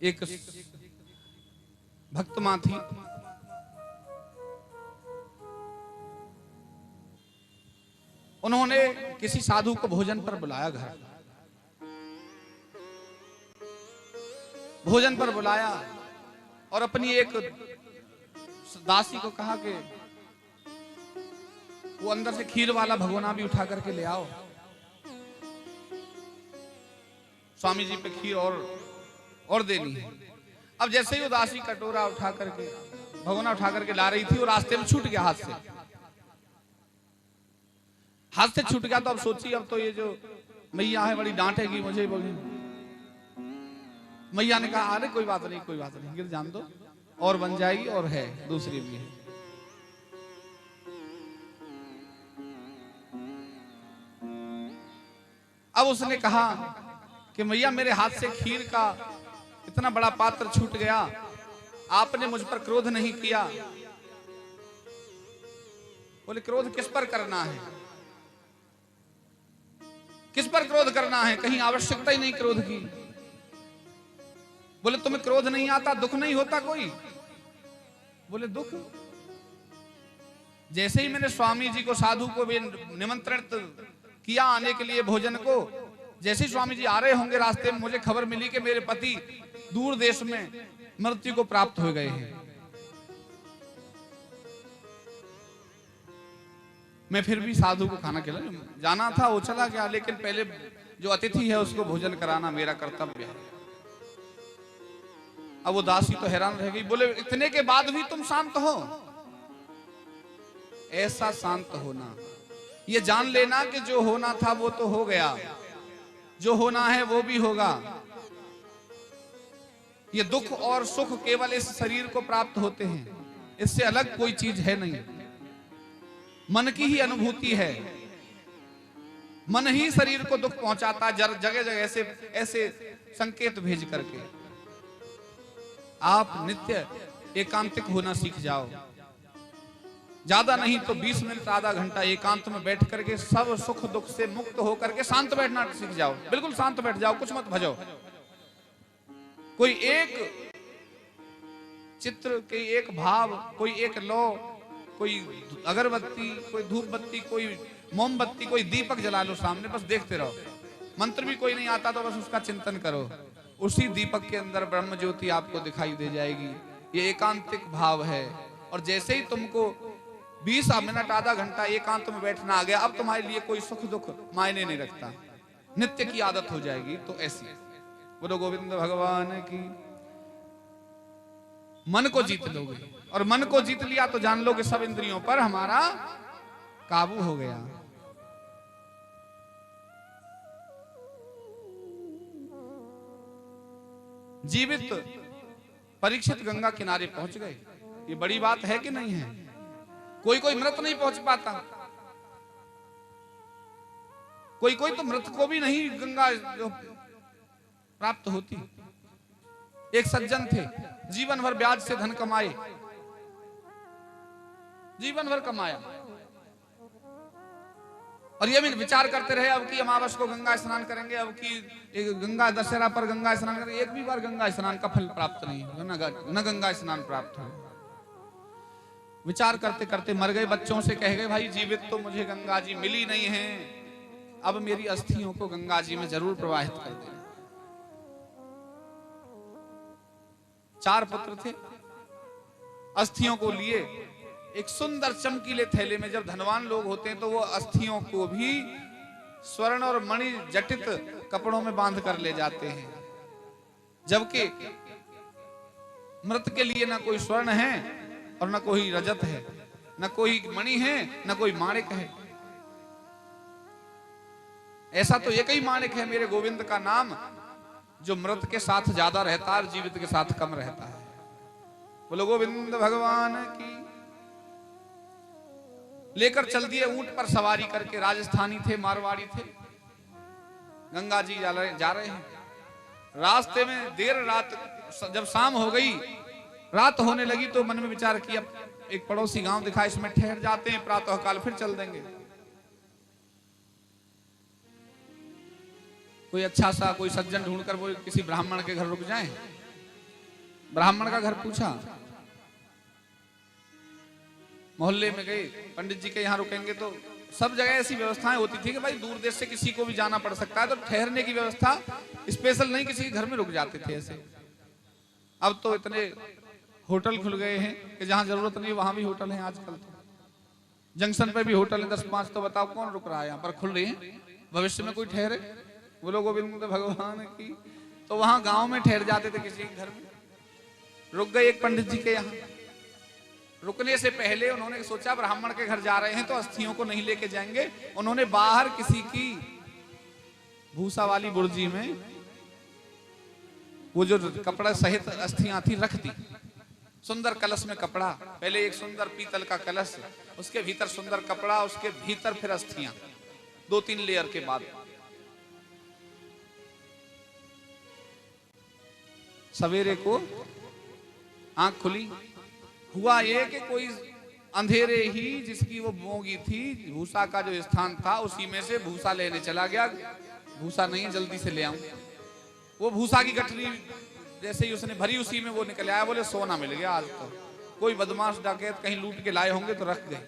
एक भक्त मां थी, उन्होंने किसी साधु को भोजन पर बुलाया, घर भोजन पर बुलाया और अपनी एक दासी को कहा कि वो अंदर से खीर वाला भगोना भी उठा करके ले आओ, स्वामी जी पे खीर और देनी है। अब जैसे ही वो दासी कटोरा उठा करके भगोना उठा करके ला रही थी, वो रास्ते में छूट गया, हाथ से छूट गया। तो अब सोची, अब तो ये जो मैया है बड़ी डांटेगी मुझे। बोली मैया ने कहा अरे कोई बात नहीं, कोई बात नहीं, गिर जान दो, और बन जाएगी, और है दूसरी भी है। अब उसने कहा कि मैया मेरे हाथ से खीर का इतना बड़ा पात्र छूट गया, आपने मुझ पर क्रोध नहीं किया। बोले क्रोध किस पर करना है, किस पर क्रोध करना है, कहीं आवश्यकता ही नहीं क्रोध की। बोले तुम्हें क्रोध नहीं आता, दुख नहीं होता कोई? बोले दुख, जैसे ही मैंने स्वामी जी को, साधु को भी निमंत्रित किया आने के लिए भोजन को, जैसे ही स्वामी जी आ रहे होंगे रास्ते में, मुझे खबर मिली कि मेरे पति दूर देश में मृत्यु को प्राप्त हो गए हैं। मैं फिर भी साधु को खाना खिला, जाना था वो चला गया, लेकिन पहले जो अतिथि है उसको भोजन कराना मेरा कर्तव्य है। अब वो दासी तो हैरान रह गई। बोले इतने के बाद भी तुम शांत हो? ऐसा शांत होना, ये जान लेना कि जो होना था वो तो हो गया, जो होना है वो भी होगा। ये दुख और सुख केवल इस शरीर को प्राप्त होते हैं, इससे अलग कोई चीज है नहीं। मन की ही अनुभूति है, मन ही शरीर को दुख पहुंचाता जगह जगह ऐसे संकेत भेज करके। आप नित्य एकांतिक होना सीख जाओ, ज्यादा नहीं तो 20 मिनट आधा घंटा एकांत में बैठ करके सब सुख दुख से मुक्त होकर के शांत बैठना सीख जाओ। बिल्कुल शांत बैठ जाओ, कुछ मत भजो। कोई एक चित्र, कोई एक भाव, कोई एक लौ, कोई अगरबत्ती, कोई धूप बत्ती, कोई मोमबत्ती, कोई दीपक जला लो सामने, बस देखते रहो। मंत्र भी कोई नहीं आता तो बस उसका चिंतन करो, उसी दीपक के अंदर ब्रह्म ज्योति आपको दिखाई दे जाएगी। ये एकांतिक भाव है। और जैसे ही तुमको 20 मिनट आधा घंटा एकांत में बैठना आ गया, अब तुम्हारे लिए कोई सुख दुख मायने नहीं रखता, नित्य की आदत हो जाएगी। तो ऐसी बोलो गोविंद भगवान की। मन को जीत लोगे, और मन को जीत लिया तो जान लो कि सब इंद्रियों पर हमारा काबू हो गया। जीवित परीक्षित गंगा किनारे पहुंच गए। ये बड़ी बात है कि नहीं है? कोई कोई मृत नहीं पहुंच पाता, कोई कोई तो मृत को भी नहीं गंगा प्राप्त होती। एक सज्जन थे, जीवन भर ब्याज से धन कमाए, जीवन भर कमाया, और ये विचार करते रहे अब की अमावस को गंगा स्नान करेंगे, अब की गंगा दशहरा पर गंगा स्नान करेंगे। एक भी बार गंगा स्नान का फल प्राप्त नहीं, न गंगा स्नान प्राप्त हो। विचार करते करते मर गए। बच्चों से कह गए भाई जीवित तो मुझे गंगा जी मिली नहीं है, अब मेरी अस्थियों को गंगा जी में जरूर प्रवाहित कर देना। 4 पुत्र थे, अस्थियों को लिए एक सुंदर चमकीले थैले में। जब धनवान लोग होते हैं तो वो अस्थियों को भी स्वर्ण और मणि जटित कपड़ों में बांध कर ले जाते हैं, जबकि मृत के लिए ना कोई स्वर्ण है और ना कोई रजत है, ना कोई मणि है, ना कोई माणिक है। ऐसा तो एक ही माणिक है मेरे गोविंद का नाम, जो मृत के साथ ज्यादा रहता है और जीवित के साथ कम रहता है। बोलो गोविंद भगवान की। लेकर चल दिए ऊंट पर सवारी करके। राजस्थानी थे, मारवाड़ी थे, गंगा जी जा रहे हैं। रास्ते में देर रात, जब शाम हो गई, रात होने लगी, तो मन में विचार किया एक पड़ोसी गांव दिखा, इसमें ठहर जाते हैं, प्रातः काल फिर चल देंगे। कोई अच्छा सा कोई सज्जन ढूंढकर वो किसी ब्राह्मण के घर रुक जाएं, ब्राह्मण का घर पूछा, मोहल्ले में गए, पंडित जी के यहाँ रुकेंगे तो सब जगह ऐसी व्यवस्थाएं होती थी कि भाई दूर देश से किसी को भी जाना पड़ सकता है, तो ठहरने की व्यवस्था स्पेशल नहीं, किसी के घर में रुक जाते थे ऐसे। अब तो इतने होटल खुल गए हैं कि जहां जरूरत नहीं वहां भी होटल है। आजकल तो जंक्शन पे भी होटल है 10-5, तो बताओ कौन रुक रहा है यहाँ पर, खुल रही है। भविष्य में कोई ठहरे, बोलो गोविंद भगवान की। तो वहां गांव में ठहर जाते थे किसी के घर में, रुक गए एक पंडित जी के यहाँ। रुकने से पहले उन्होंने सोचा ब्राह्मण के घर जा रहे हैं तो अस्थियों को नहीं लेके जाएंगे। उन्होंने बाहर किसी की भूसा वाली बुर्जी में वो जो कपड़ा सहित अस्थियां थी रख दी। सुंदर कलश में कपड़ा, पहले एक सुंदर पीतल का कलश, उसके भीतर सुंदर कपड़ा, उसके भीतर फिर अस्थियां, 2-3 लेयर के बाद। सवेरे को आंख खुली, हुआ ये कि कोई अंधेरे ही जिसकी वो बोगी थी, भूसा का जो स्थान था, उसी में से भूसा लेने चला गया। भूसा नहीं है, जल्दी से ले आऊं। वो भूसा की गठरी जैसे ही उसने भरी, उसी में वो निकल आया। बोले सोना मिल गया आज तो, कोई बदमाश डाकैत कहीं लूट के लाए होंगे तो रख गए।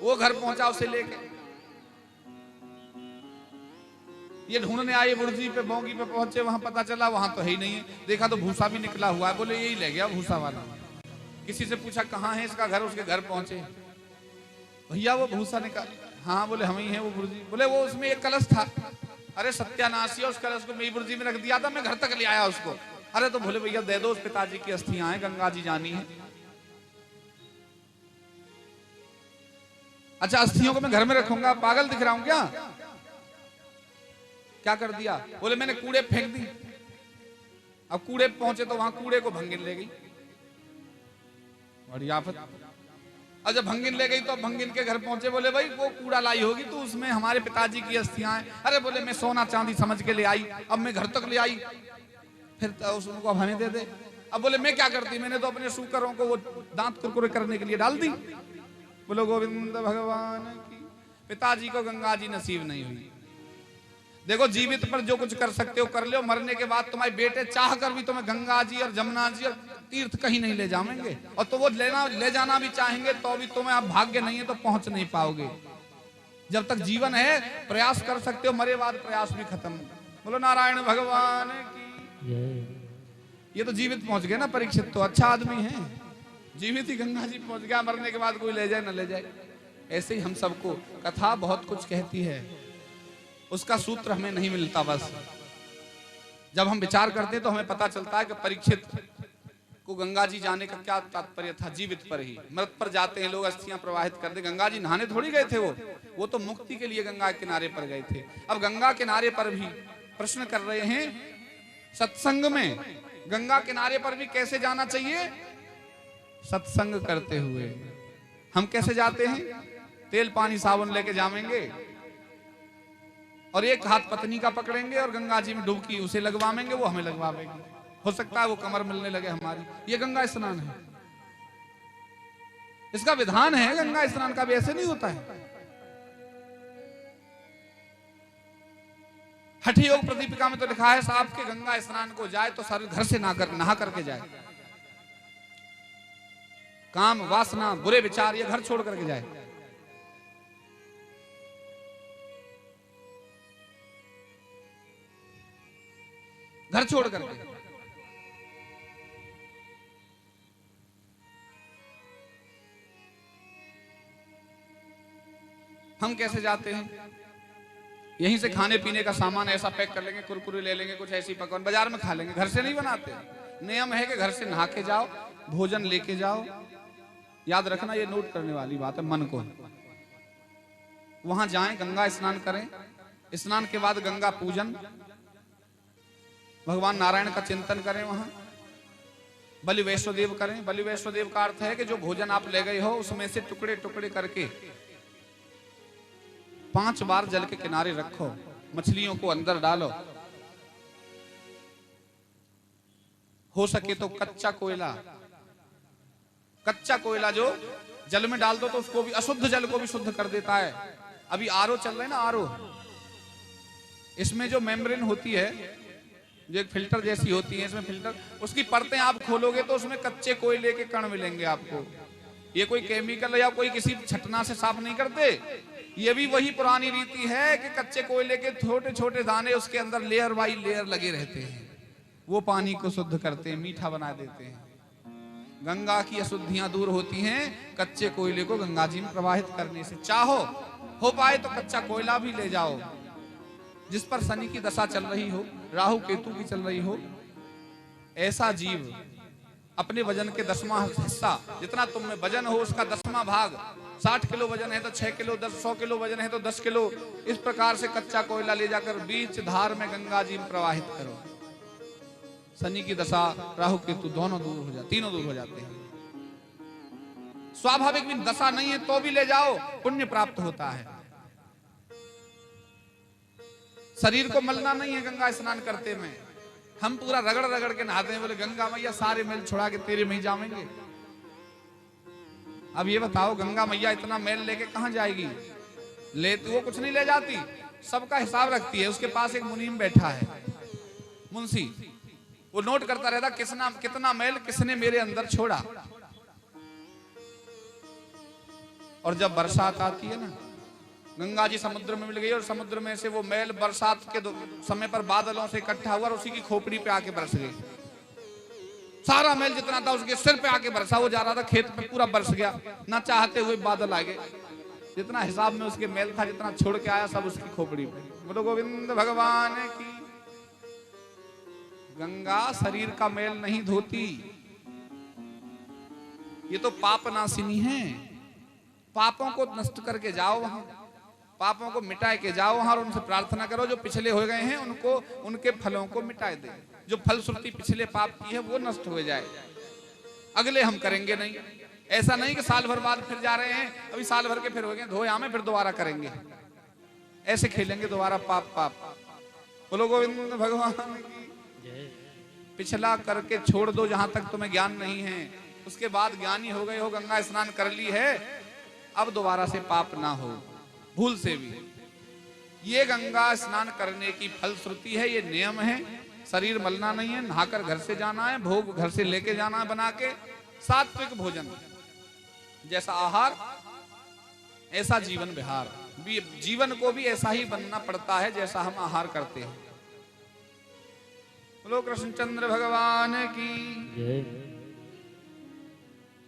वो घर पहुंचा उसे लेके, ये ढूंढने आए बुर्जी पे, बोगी पे पहुंचे, वहां पता चला वहां तो है ही नहीं है। देखा तो भूसा भी निकला हुआ है। बोले यही ले गया भूसा वाला। किसी से पूछा कहाँ है इसका घर, उसके घर पहुंचे, भैया वो भूसा निकाल। हाँ बोले हम ही है वो बुर्जी। बोले वो उसमें एक कलश था। अरे सत्यानाशी, उस कलश को मेरी बुर्जी में रख दिया था, मैं घर तक ले आया उसको। अरे तो बोले भैया दे दो, उस पिताजी की अस्थियां हैं, गंगा जी जानी है। अच्छा अस्थियों को मैं घर में रखूंगा, पागल दिख रहा हूं क्या? क्या कर दिया? बोले मैंने कूड़े फेंक दी। अब कूड़े पहुंचे तो वहां कूड़े को भंगिन ले गई, बड़ी आफत। और जब भंगिन ले गई तो भंगिन के घर पहुंचे, बोले भाई वो कूड़ा लाई होगी तो उसमें हमारे पिताजी की अस्थियां हैं। अरे बोले मैं सोना चांदी समझ के ले आई, अब मैं घर तक ले आई, फिर तो उसको अब हमें दे दे। अब बोले मैं क्या करती, मैंने तो अपने शूकरों को वो दांत कुरकुरे करने के लिए डाल दी। बोलो गोविंद भगवान की। पिताजी को गंगा जी नसीब नहीं हुई। देखो जीवित पर जो कुछ कर सकते हो कर लो, मरने के बाद तुम्हारे बेटे चाह कर भी तुम्हें गंगा जी और जमुना जी और तीर्थ कहीं नहीं ले जाएंगे, और तो वो ले जाना भी चाहेंगे तो भी तुम्हें अब भाग्य नहीं है तो पहुंच नहीं पाओगे। जब तक जीवन है प्रयास कर सकते हो, मरे बाद प्रयास भी खत्म। बोलो नारायण भगवान की। ये तो जीवित पहुंच गए ना परीक्षित, तो अच्छा आदमी है, जीवित ही गंगा जी पहुंच गया, मरने के बाद कोई ले जाए न ले जाए। ऐसे ही हम सबको कथा बहुत कुछ कहती है, उसका सूत्र हमें नहीं मिलता। बस जब हम विचार करते हैं तो हमें पता चलता है कि परीक्षित को गंगा जी जाने का क्या तात्पर्य था। जीवित पर ही, मृत पर जाते हैं लोग, अस्थियां प्रवाहित कर दे। गंगा जी नहाने थोड़ी गए थे, वो तो मुक्ति के लिए गंगा किनारे पर गए थे। अब गंगा किनारे पर भी प्रश्न कर रहे हैं सत्संग में, गंगा किनारे पर भी कैसे जाना चाहिए? सत्संग करते हुए। हम कैसे जाते हैं? तेल पानी साबुन लेके जाएंगे और एक हाथ पत्नी का पकड़ेंगे और गंगा जी में डुबकी उसे लगवाएंगे, वो हमें लगवाएंगे। हो सकता है वो कमर मिलने लगे हमारी। ये गंगा स्नान है, इसका विधान है। गंगा स्नान का भी ऐसे नहीं होता है। हठ योग प्रदीपिका में तो लिखा है साहब के गंगा स्नान को जाए तो सारे घर से नहा करके जाए। काम वासना बुरे विचार ये घर छोड़ करके जाए। घर छोड़ करके। हम कैसे जाते हैं? यहीं से खाने पीने का सामान ऐसा पैक कर लेंगे, कुरकुरे ले लेंगे, कुछ ऐसी पकवान बाजार में खा लेंगे, घर से नहीं बनाते। नियम है कि घर से नहा के जाओ, भोजन लेके जाओ। याद रखना, ये नोट करने वाली बात है मन को। वहां जाएं, गंगा स्नान करें, स्नान के बाद गंगा पूजन, भगवान नारायण का चिंतन करें। वहां बलि वैष्णोदेव करें। बलि वैष्णोदेव का अर्थ है कि जो भोजन आप ले गए हो उसमें से टुकड़े टुकड़े करके 5 बार जल के किनारे रखो, मछलियों को अंदर डालो। हो सके तो कच्चा कोयला जो जल में डाल दो तो उसको भी, अशुद्ध जल को भी शुद्ध कर देता है। अभी आरओ चल रहे हैं ना, आरओ, इसमें जो मेम्ब्रेन होती है जो एक फिल्टर जैसी होती है, इसमें फिल्टर, उसकी परतें आप खोलोगे तो उसमें कच्चे कोयले के कण मिलेंगे आपको। ये कोई केमिकल या कोई किसी छटना से साफ नहीं करते। ये भी वही पुरानी रीति है कि कच्चे कोयले के छोटे छोटे दाने उसके अंदर लेयर बाई लेयर लगे रहते हैं, वो पानी को शुद्ध करते हैं, मीठा बना देते हैं। गंगा की अशुद्धियां दूर होती हैं कच्चे कोयले को गंगा जी में प्रवाहित करने से। चाहो हो पाए तो कच्चा कोयला भी ले जाओ, जिस पर शनि की दशा चल रही हो, राहु केतु की चल रही हो, ऐसा जीव अपने वजन के 10वां हिस्सा, जितना तुम में वजन हो उसका 10वां भाग, 60 किलो वजन है तो 6 किलो, 100 किलो वजन है तो 10 किलो, इस प्रकार से कच्चा कोयला ले जाकर बीच धार में गंगा जी में प्रवाहित करो। शनि की दशा, राहु केतु दोनों दूर हो जाते, तीनों दूर हो जाते हैं। स्वाभाविक भी दशा नहीं है तो भी ले जाओ, पुण्य प्राप्त होता है। शरीर को मलना नहीं है गंगा स्नान करते में, हम पूरा रगड़ रगड़ के नहाते हैं, बोले गंगा मैया सारे मैल छुड़ा के तेरे में ही जाएंगे। अब ये बताओ गंगा मैया इतना मैल लेके कहां जाएगी? लेती वो कुछ नहीं ले जाती, सबका हिसाब रखती है। उसके पास एक मुनीम बैठा है, मुंशी, वो नोट करता रहता कितना मैल किसने मेरे अंदर छोड़ा। और जब बरसात आती है ना, गंगा जी समुद्र में मिल गई और समुद्र में से वो मैल बरसात के समय पर बादलों से इकट्ठा हुआ और उसी की खोपड़ी पे आके बरस गई। सारा मैल जितना था उसके सिर पे आके बरसा, वो जा रहा था खेत में, पूरा बरस गया, ना चाहते हुए बादल आ गए। जितना हिसाब में उसके मैल था, जितना छोड़ के आया सब उसकी खोपड़ी पे। बोलो गोविंद भगवान की। गंगा शरीर का मैल नहीं धोती, ये तो पाप नाशिनी है। पापों को नष्ट करके जाओ वहां, पापों को मिटाए के जाओ वहां और उनसे प्रार्थना करो जो पिछले हो गए हैं उनको, उनके फलों को मिटाए दे। जो फलश्रुति पिछले पाप की है वो नष्ट हो जाए, अगले हम करेंगे नहीं। ऐसा नहीं कि साल भर बाद फिर जा रहे हैं, अभी साल भर के फिर हो गए धोया में, फिर दोबारा करेंगे, ऐसे खेलेंगे दोबारा पाप पाप। बोलो गोविंद भगवान की। पिछला करके छोड़ दो जहां तक तुम्हें ज्ञान नहीं है, उसके बाद ज्ञानी हो गए हो, गंगा स्नान कर ली है, अब दोबारा से पाप ना हो भूल से भी। ये गंगा स्नान करने की फलश्रुति है, ये नियम है। शरीर मलना नहीं है, नहाकर घर से जाना है, भोग घर से लेके जाना है बना के। सात्विक भोजन, जैसा आहार ऐसा जीवन विहार, जीवन को भी ऐसा ही बनना पड़ता है जैसा हम आहार करते हैं। बोलो कृष्णचंद्र भगवान की।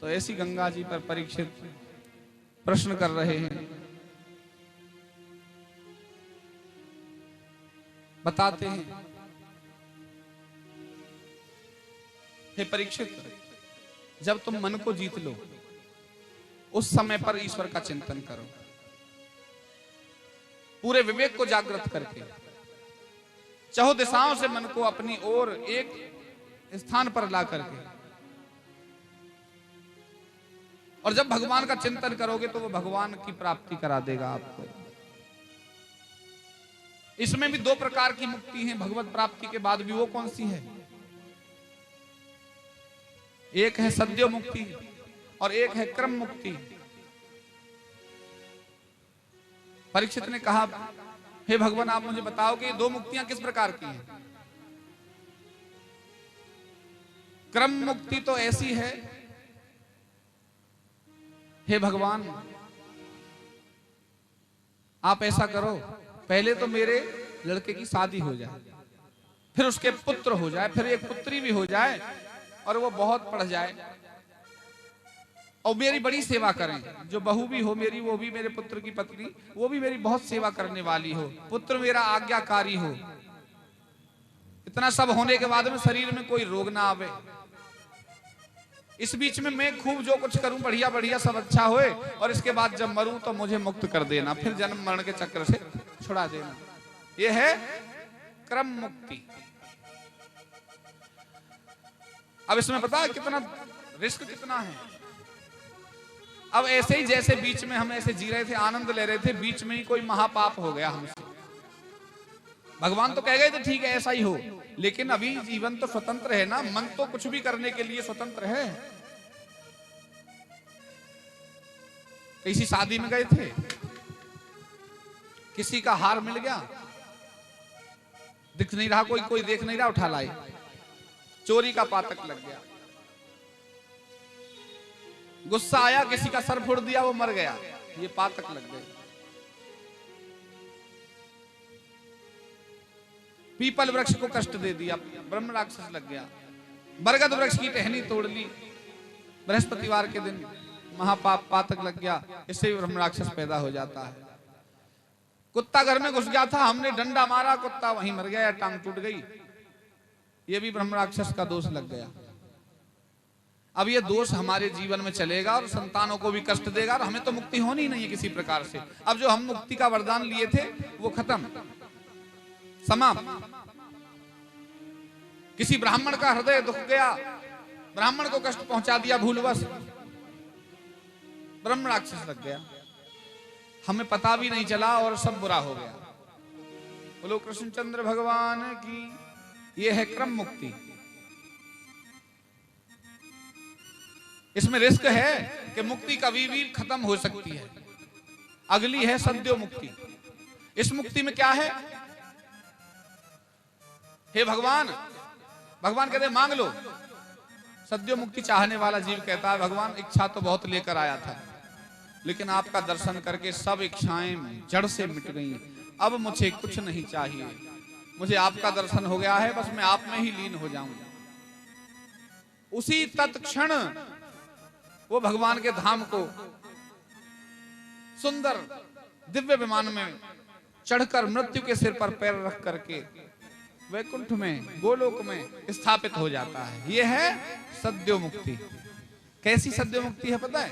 तो ऐसी गंगा जी पर परीक्षित प्रश्न कर रहे हैं, बताते हैं, हे परीक्षित, जब तुम मन को जीत लो उस समय पर ईश्वर का चिंतन करो, पूरे विवेक को जागृत करके, चाहो दिशाओं से मन को अपनी ओर एक स्थान पर ला करके। और जब भगवान का चिंतन करोगे तो वो भगवान की प्राप्ति करा देगा आपको। इसमें भी 2 प्रकार की मुक्ति है भगवत प्राप्ति के बाद भी। वो कौन सी है? एक है सद्यो मुक्ति और एक है क्रम मुक्ति। परीक्षित ने कहा, हे भगवान आप मुझे बताओ कि ये 2 मुक्तियां किस प्रकार की हैं? क्रम मुक्ति तो ऐसी है, हे भगवान आप ऐसा करो, पहले तो मेरे लड़के की शादी हो जाए, फिर उसके पुत्र हो जाए, फिर एक पुत्री भी हो जाए और वो बहुत पढ़ जाए और मेरी बड़ी सेवा करें। जो बहू भी हो मेरी, वो भी मेरे पुत्र की पत्नी, वो भी मेरी बहुत सेवा करने वाली हो, पुत्र मेरा आज्ञाकारी हो। इतना सब होने के बाद में शरीर में कोई रोग ना आवे। इस बीच में मैं खूब जो कुछ करूं बढ़िया बढ़िया सब अच्छा होए और इसके बाद जब मरूं तो मुझे मुक्त कर देना, फिर जन्म मरण के चक्र से छुड़ा देना। यह है क्रम मुक्ति। अब इसमें पता है कितना रिस्क कितना है। अब ऐसे ही जैसे बीच में हम ऐसे जी रहे थे, आनंद ले रहे थे, बीच में ही कोई महापाप हो गया हमसे। भगवान तो कह गए थे ठीक है ऐसा ही हो, लेकिन अभी जीवन तो स्वतंत्र है ना, मन तो कुछ भी करने के लिए स्वतंत्र है। किसी शादी में गए थे, किसी का हार मिल गया, दिख नहीं रहा, कोई कोई देख नहीं रहा, उठा लाए। चोरी का पातक लग गया, गुस्सा आया, किसी का सर फोड़ दिया, वो मर गया, ये पातक लग गए। पीपल वृक्ष को कष्ट दे दिया, ब्रह्म राक्षस लग गया। बरगद वृक्ष की टहनी तोड़ ली, बृहस्पतिवार के दिन महापाप पातक लग गया, इससे भी ब्रह्म राक्षस पैदा हो जाता है। कुत्ता घर में घुस गया था, हमने डंडा मारा, कुत्ता वहीं मर गया या टांग टूट गई, ये भी ब्रह्म राक्षस का दोष लग गया। अब ये दोष हमारे जीवन में चलेगा और संतानों को भी कष्ट देगा, और हमें तो मुक्ति होनी नहीं है किसी प्रकार से। अब जो हम मुक्ति का वरदान लिए थे वो खत्म, समाप्त। किसी ब्राह्मण का हृदय दुख गया, ब्राह्मण को कष्ट पहुंचा दिया भूलवश, ब्रह्म राक्षस लग गया, हमें पता भी नहीं चला और सब बुरा हो गया। बोलो कृष्णचंद्र भगवान की। यह है क्रम मुक्ति। इसमें रिस्क है कि मुक्ति कभी भी खत्म हो सकती है। अगली है सद्यो मुक्ति। इस मुक्ति में क्या है? हे भगवान, भगवान कहते मांग लो। सद्यो मुक्ति चाहने वाला जीव कहता है भगवान इच्छा तो बहुत लेकर आया था, लेकिन आपका दर्शन करके सब इच्छाएं जड़ से मिट गई, अब मुझे कुछ नहीं चाहिए, मुझे आपका दर्शन हो गया है, बस मैं आप में ही लीन हो जाऊंगा। उसी तत्क्षण वो भगवान के धाम को सुंदर दिव्य विमान में चढ़कर मृत्यु के सिर पर पैर रख करके वैकुंठ में, गोलोक में स्थापित हो जाता है। यह है सद्यो मुक्ति। कैसी सद्यो मुक्ति है पता है?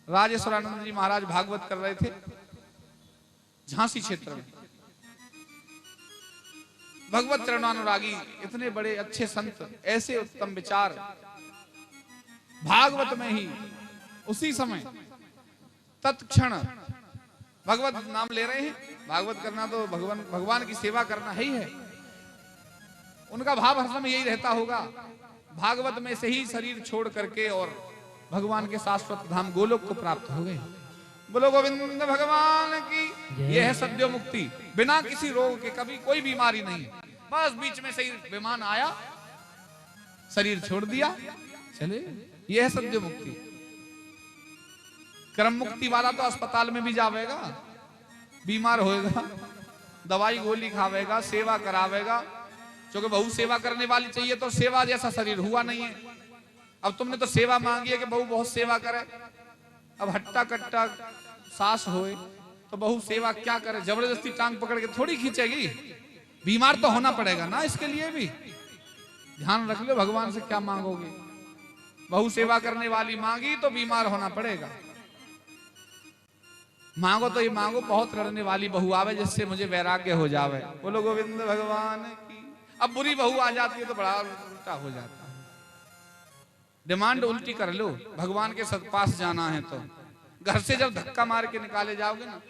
राजेश्वरानंद जी महाराज भागवत कर रहे थे झांसी क्षेत्र में। भगवत चरणानुरागी इतने बड़े अच्छे संत, ऐसे उत्तम विचार, भागवत में ही उसी समय तत्क्षण भगवत नाम ले रहे हैं। भागवत करना तो भगवान की सेवा करना ही है। उनका भाव हर समय यही रहता होगा, भागवत में से ही शरीर छोड़ करके और भगवान के शाश्वत धाम गोलोक को प्राप्त हो गए। बोलो गोविंद भगवान की। यह है सद्यो मुक्ति। बिना किसी रोग के, कभी कोई बीमारी नहीं, बस बीच में से ही विमान आया, शरीर छोड़ दिया, चले। यह है सद्यो मुक्ति। क्रम मुक्ति वाला तो अस्पताल में भी जावेगा, बीमार होएगा, दवाई गोली खावेगा, सेवा करावेगा, क्योंकि बहू सेवा करने वाली चाहिए, तो सेवा जैसा शरीर हुआ नहीं है। अब तुमने तो सेवा मांगी है कि बहू बहुत सेवा करे, अब हट्टा कट्टा सास होए तो बहू सेवा क्या करे, जबरदस्ती टांग पकड़ के थोड़ी खींचेगी, बीमार तो होना पड़ेगा ना। इसके लिए भी ध्यान रख लो, भगवान से क्या मांगोगे। बहू सेवा करने वाली मांगी तो बीमार होना पड़ेगा। मांगो तो ये मांगो बहुत लड़ने वाली बहू आवे जिससे मुझे वैराग्य हो जावे। बोलो गोविंद भगवान की। अब बुरी बहू आ जाती है तो बड़ा उल्टा हो जाता है। डिमांड उल्टी कर लो, भगवान के पास जाना है तो। घर से जब धक्का मार के निकाले जाओगे ना,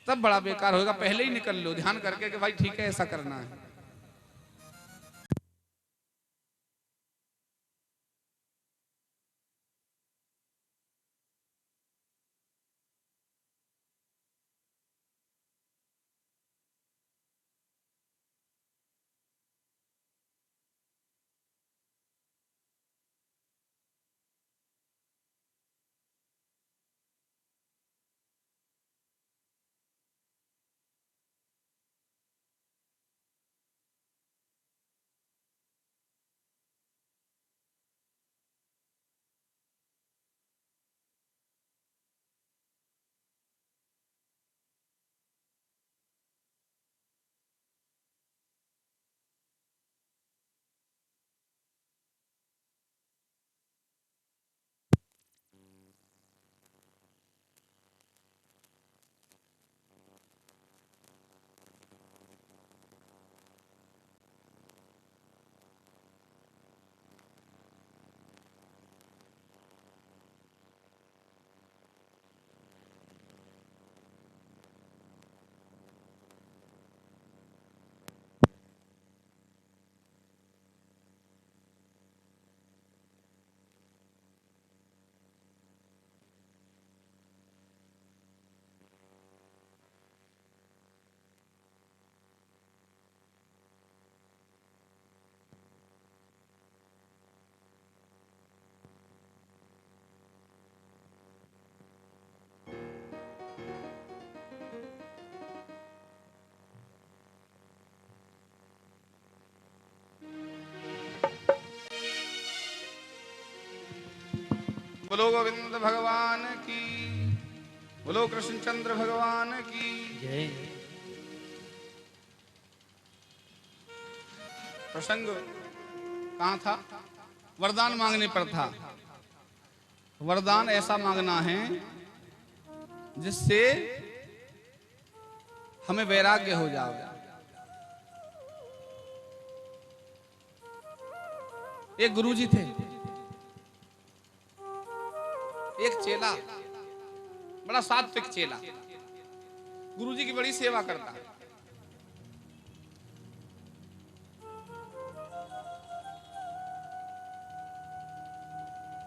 तब बड़ा बेकार होगा। पहले ही निकल लो ध्यान करके कि भाई ठीक है ऐसा करना है। बोलो गोविंद भगवान की, बोलो कृष्णचंद्र भगवान की जय। प्रसंग कहाँ था? वरदान मांगने पर था। वरदान ऐसा मांगना है जिससे हमें वैराग्य हो जाए। एक गुरुजी थे, एक चेला, बड़ा सात्विक चेला, गुरुजी की बड़ी सेवा करता।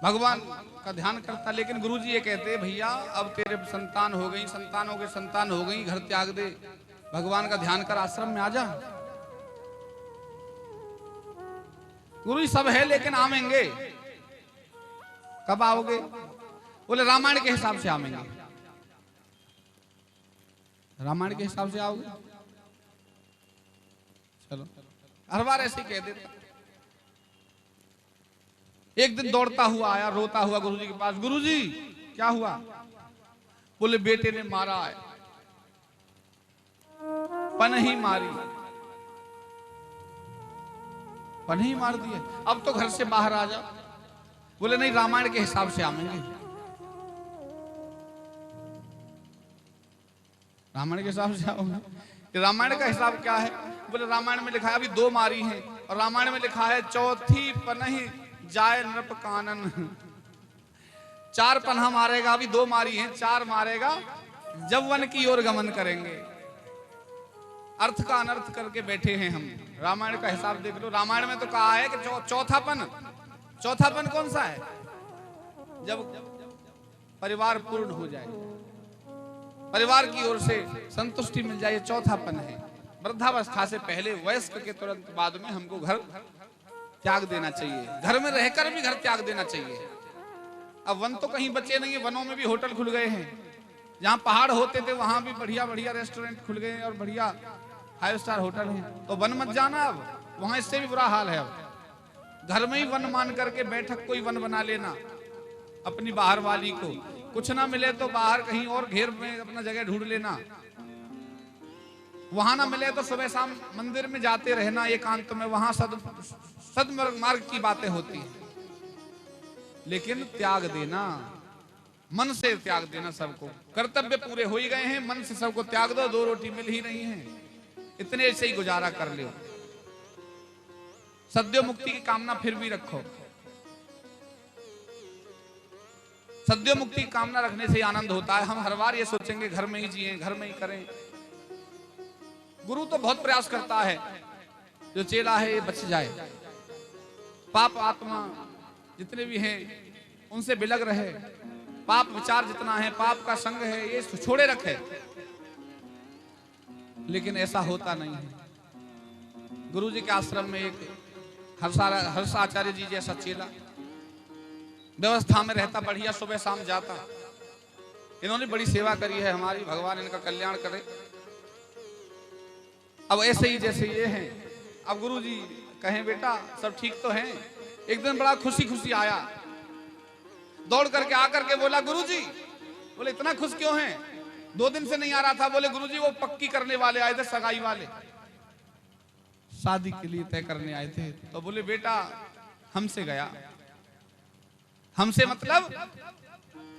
भगवान का ध्यान करता, लेकिन गुरुजी ये कहते, भैया अब तेरे संतान हो गई, संतानों के संतान हो गई, घर त्याग दे, भगवान का ध्यान कर, आश्रम में आ जा। गुरुजी सब है लेकिन आवेंगे। कब आओगे? बोले रामायण के हिसाब से आवेंगे। रामायण के हिसाब से आओगे? चलो, हर बार ऐसे ही कह देता। एक दिन दौड़ता हुआ आया, रोता हुआ गुरुजी के पास। गुरुजी क्या हुआ? बोले बेटे ने मारा है, पनही मारी, पनही मार दिए, अब तो घर से बाहर आ जाओ। बोले नहीं, रामायण के हिसाब से आवेंगे। रामायण के हिसाब से आओगे? रामायण का हिसाब क्या है? बोले रामायण में लिखा है अभी 2 मारी हैं, और रामायण में लिखा है चौथी पनही जाए नृप कानन। 4 पन्हा मारेगा, अभी 2 मारी हैं, 4 मारेगा जब वन की ओर गमन करेंगे। अर्थ का अनर्थ करके बैठे हैं हम। रामायण का हिसाब देख लो। रामायण में तो कहा है कि चौथापन कौन सा है? जब परिवार पूर्ण हो जाए, परिवार की ओर से संतुष्टि मिल जाए, चौथापन है। वृद्धावस्था से पहले, वयस्क के तुरंत बाद में हमको घर त्याग देना चाहिए। घर में रहकर भी घर त्याग देना चाहिए। अब वन तो कहीं बचे नहीं है, वनों में भी होटल खुल गए हैं। जहां पहाड़ होते थे वहां भी बढ़िया बढ़िया रेस्टोरेंट खुल गए हैं और बढ़िया 5 स्टार होटल हैं। तो वन मत जाना, अब वहां इससे भी बुरा हाल है। अब घर में ही वन मान करके बैठक कोई वन बना लेना अपनी बाहर वाली को। कुछ ना मिले तो बाहर कहीं और घेर में अपना जगह ढूंढ लेना। वहां ना मिले तो सुबह शाम मंदिर में जाते रहना एकांत में, वहां सदमार्ग की बातें होती हैं। लेकिन त्याग देना, मन से त्याग देना सबको। कर्तव्य पूरे हो ही गए हैं, मन से सबको त्याग दो। 2 रोटी मिल ही रही हैं, इतने से ही गुजारा कर लो। सद्यो मुक्ति की कामना फिर भी रखो। सद्यो मुक्ति की कामना रखने से आनंद होता है। हम हर बार ये सोचेंगे घर में ही जिए, घर में ही करें। गुरु तो बहुत प्रयास करता है जो चेला है ये बच जाए, पाप आत्मा जितने भी हैं उनसे बिलग रहे, पाप विचार जितना है, पाप का संग है, ये छोड़े रखे। लेकिन ऐसा होता नहीं है। गुरु जी के आश्रम में एक हर्षाचार्य जी जैसा चेला व्यवस्था में रहता, बढ़िया सुबह शाम जाता। इन्होंने बड़ी सेवा करी है हमारी, भगवान इनका कल्याण करे। अब ऐसे ही जैसे ये हैं, अब गुरु जी कहें बेटा सब ठीक तो हैं। एक दिन बड़ा खुशी खुशी आया, दौड़ करके आकर के बोला गुरुजी। बोले इतना खुश क्यों हैं? 2 दिन से नहीं आ रहा था। बोले गुरुजी वो पक्की करने वाले आए थे, सगाई वाले, शादी के लिए तय करने आए थे। तो बोले बेटा हमसे गया। हमसे मतलब?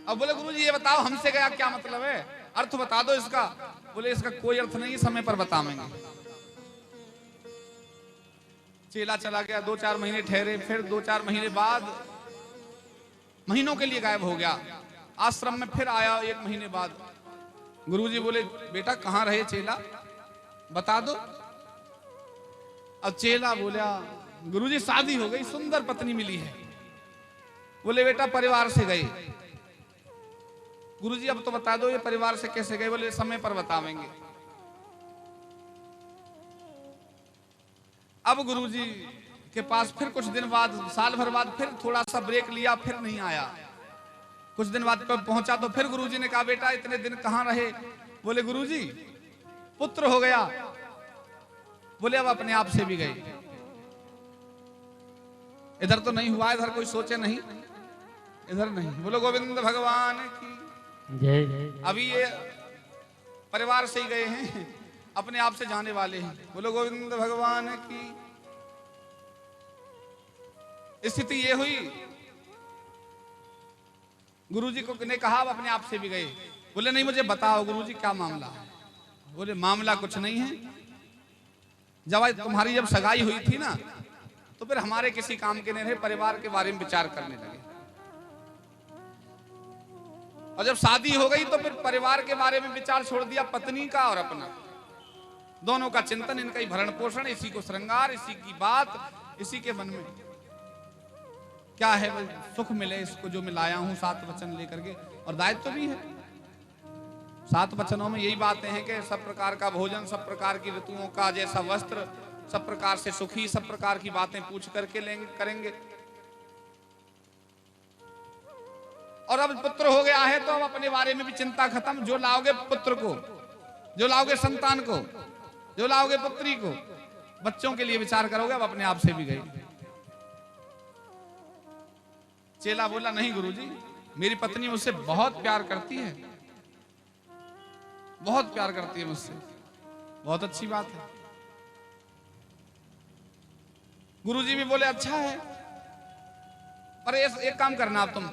अब बोले गुरुजी ये बताओ हमसे गया क्या मतलब है, अर्थ बता दो इसका। बोले इसका कोई अर्थ नहीं, समय पर बताएंगे। चेला चला गया, 2-4 महीने ठहरे, फिर 2-4 महीने बाद महीनों के लिए गायब हो गया। आश्रम में फिर आया 1 महीने बाद। गुरुजी बोले बेटा कहाँ रहे चेला, बता दो। अब चेला बोला गुरुजी शादी हो गई, सुंदर पत्नी मिली है। बोले बेटा परिवार से गए। गुरुजी अब तो बता दो ये परिवार से कैसे गए। बोले समय पर बतावेंगे। अब गुरुजी के पास फिर कुछ दिन बाद, साल भर बाद फिर थोड़ा सा ब्रेक लिया, फिर नहीं आया। कुछ दिन बाद पहुंचा तो फिर गुरुजी ने कहा बेटा इतने दिन कहां रहे। बोले गुरुजी पुत्र हो गया। बोले अब अपने आप से भी गए, इधर तो नहीं हुआ, इधर कोई सोचे नहीं। इधर नहीं, बोलो गोविंद भगवान की जय। अभी ये परिवार से ही गए हैं, अपने आप से जाने वाले हैं। बोलो गोविंद भगवान की। स्थिति ये हुई, गुरुजी को ने कहा अब अपने आप से भी गए। बोले नहीं मुझे बताओ गुरुजी क्या मामला है। बोले मामला कुछ नहीं है, जब तुम्हारी जब सगाई हुई थी ना तो फिर हमारे किसी काम के नहीं रहे, परिवार के बारे में विचार करने लगे, और जब शादी हो गई तो फिर परिवार के बारे में विचार छोड़ दिया, पत्नी का और अपना, दोनों का चिंतन, इनका ही भरण पोषण, इसी को श्रृंगार, इसी की बात, इसी के मन में क्या है, सुख मिले इसको जो मैं लाया हूं 7 वचन लेकर के, और दायित्व तो भी है। 7 वचनों में यही बातें हैं कि सब प्रकार का भोजन, सब प्रकार की ऋतुओं का जैसा वस्त्र, सब प्रकार से सुखी, सब प्रकार की बातें पूछ करके लेंगे करेंगे। और अब पुत्र हो गया है तो अब अपने बारे में भी चिंता खत्म। जो लाओगे पुत्र को, जो लाओगे संतान को, जो लाओगे पुत्री को, बच्चों के लिए विचार करोगे। अब अपने आप से भी गए। चेला बोला नहीं गुरुजी, मेरी पत्नी मुझसे बहुत प्यार करती है, बहुत प्यार करती है मुझसे। बहुत अच्छी बात है। गुरुजी भी बोले अच्छा है, पर एक काम करना आप तुम,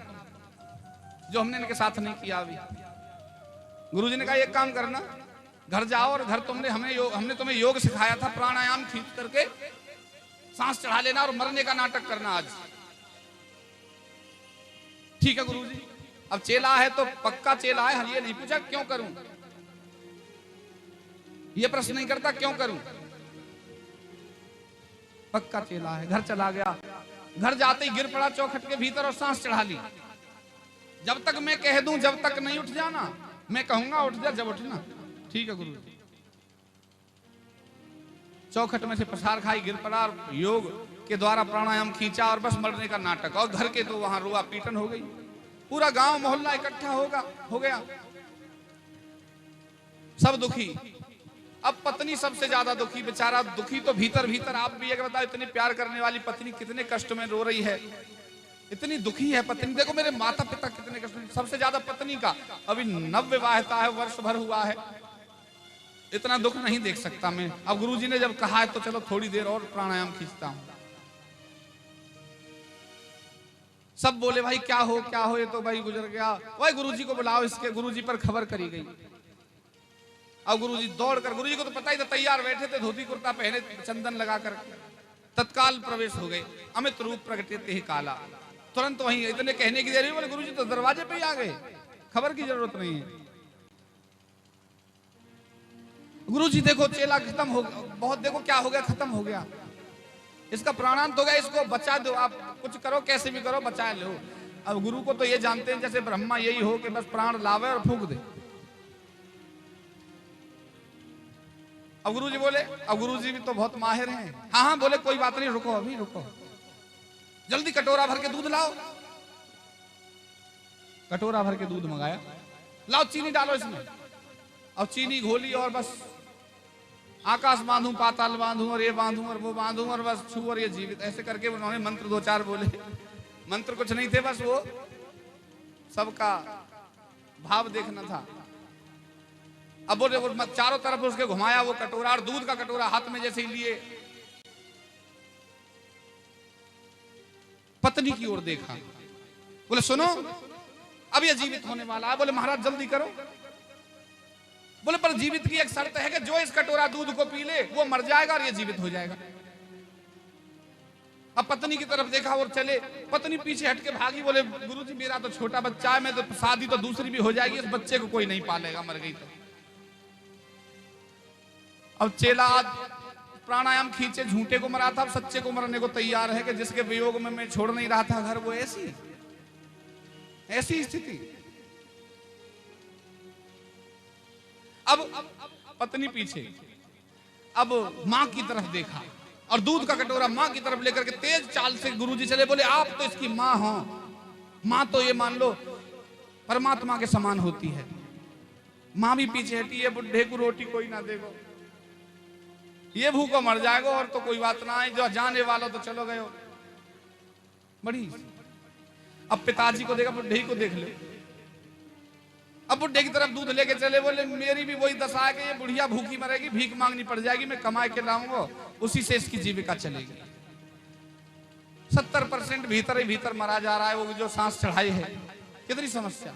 जो हमने इनके साथ नहीं किया अभी। गुरुजी ने कहा एक काम करना, घर जाओ और घर हमने तुम्हें योग सिखाया था, प्राणायाम खींच करके सांस चढ़ा लेना और मरने का नाटक करना आज। ठीक है गुरुजी। अब चेला है तो पक्का चेला है, ये नहीं पूछा क्यों करूं, ये प्रश्न नहीं करता क्यों करूं, पक्का चेला है। घर चला गया, घर जाते ही गिर पड़ा चौखट के भीतर और सांस चढ़ा ली। जब तक मैं कह दूं जब तक नहीं उठ जाना, मैं कहूंगा उठ जा जब उठना। ठीक है गुरु। चौखट में से प्रसार खाई, गिर पड़ा और योग के द्वारा प्राणायाम खींचा और बस मरने का नाटक। और घर के तो वहां रुआ पीटन हो गई, पूरा गांव मोहल्ला इकट्ठा हो गया, सब दुखी। अब पत्नी सबसे ज्यादा दुखी, बेचारा दुखी तो भीतर भीतर। आप भी अगर बताओ, इतनी प्यार करने वाली पत्नी कितने कष्ट में रो रही है, इतनी दुखी है पत्नी। देखो मेरे माता पिता कितने कष्ट में, सबसे ज्यादा पत्नी का। अभी नवविवाहिता है, वर्ष भर हुआ है, इतना दुख नहीं देख सकता मैं। अब गुरुजी ने जब कहा है तो चलो थोड़ी देर और प्राणायाम खींचता हूं। सब बोले भाई क्या हो, ये तो भाई गुजर गया। भाई गुरुजी को बुलाओ, इसके गुरुजी पर खबर करी गई। अब गुरुजी दौड़कर, गुरुजी को तो पता ही था, तैयार बैठे थे, धोती कुर्ता पहने, चंदन लगाकर तत्काल प्रवेश हो गए। अमित रूप प्रकटित ही काला, तुरंत वहीं। इतने कहने की देर हुई, बोले गुरुजी तो दरवाजे पे ही आ गए, खबर की जरूरत नहीं है। गुरुजी देखो चेला खत्म हो गया, बहुत देखो क्या हो गया, खत्म हो गया, इसका प्राणांत हो गया, इसको बचा दो, आप कुछ करो, कैसे भी करो बचा लो। अब गुरु को तो ये जानते हैं जैसे ब्रह्मा यही हो कि बस प्राण लावे और फूंक दे। अब गुरुजी बोले, अब गुरुजी भी तो बहुत माहिर हैं। हाँ बोले कोई बात नहीं, रुको अभी रुको, जल्दी कटोरा भर के दूध लाओ। कटोरा भर के दूध मंगाया, लाओ चीनी डालो इसमें। अब चीनी घोली और बस आकाश बांधू, पाताल बांधू, और ये बांधू और वो बांधू, और बस छू और ये जीवित, ऐसे करके उन्होंने मंत्र 2-4 बोले। मंत्र कुछ नहीं थे, बस वो सबका भाव देखना था। अब बोले चारों तरफ उसके घुमाया वो कटोरा, और दूध का कटोरा हाथ में जैसे ही लिए, पत्नी की ओर देखा, बोले सुनो अब ये जीवित होने वाला है। बोले महाराज जल्दी करो। बोले पर जीवित की एक शर्त है कि जो इस कटोरा दूध को पी ले वो मर जाएगा और ये जीवित हो जाएगा। अब पत्नी की तरफ देखा और चले, पत्नी पीछे हट के भागी। बोले गुरुजी मेरा तो छोटा बच्चा है, मैं तो शादी तो दूसरी भी हो जाएगी, इस बच्चे को कोई नहीं पालेगा, मर गई तो। अब चेला प्राणायाम खींचे, झूठे को मरा था, अब सच्चे को मरने को तैयार है कि जिसके वियोग में मैं छोड़ नहीं रहा था घर, वो ऐसी स्थिति। अब पत्नी पीछे, अब मां की तरफ देखा और दूध का कटोरा मां की तरफ लेकर के तेज चाल से गुरुजी चले। बोले आप तो इसकी मां हो, मां तो ये मान लो परमात्मा के समान होती है। मां भी पीछे हटी है, बुढ़े को रोटी कोई ना देगो, ये भूखो मर जाएगा, और तो कोई बात ना है, जो जाने वाला तो चलो गए। बड़ी अब पिताजी को देखा, बुढ़े को देख ले। अब बुढ़े की तरफ दूध लेके चले, बोले मेरी भी वही दशा है कि ये बुढ़िया भूखी मरेगी, भीख मांगनी पड़ जाएगी, मैं कमा के लाऊंगा, उसी से इसकी जीविका चलेगी। 70% भीतर ही भीतर मरा जा रहा है, वो जो सांस चढ़ाई है। कितनी समस्या।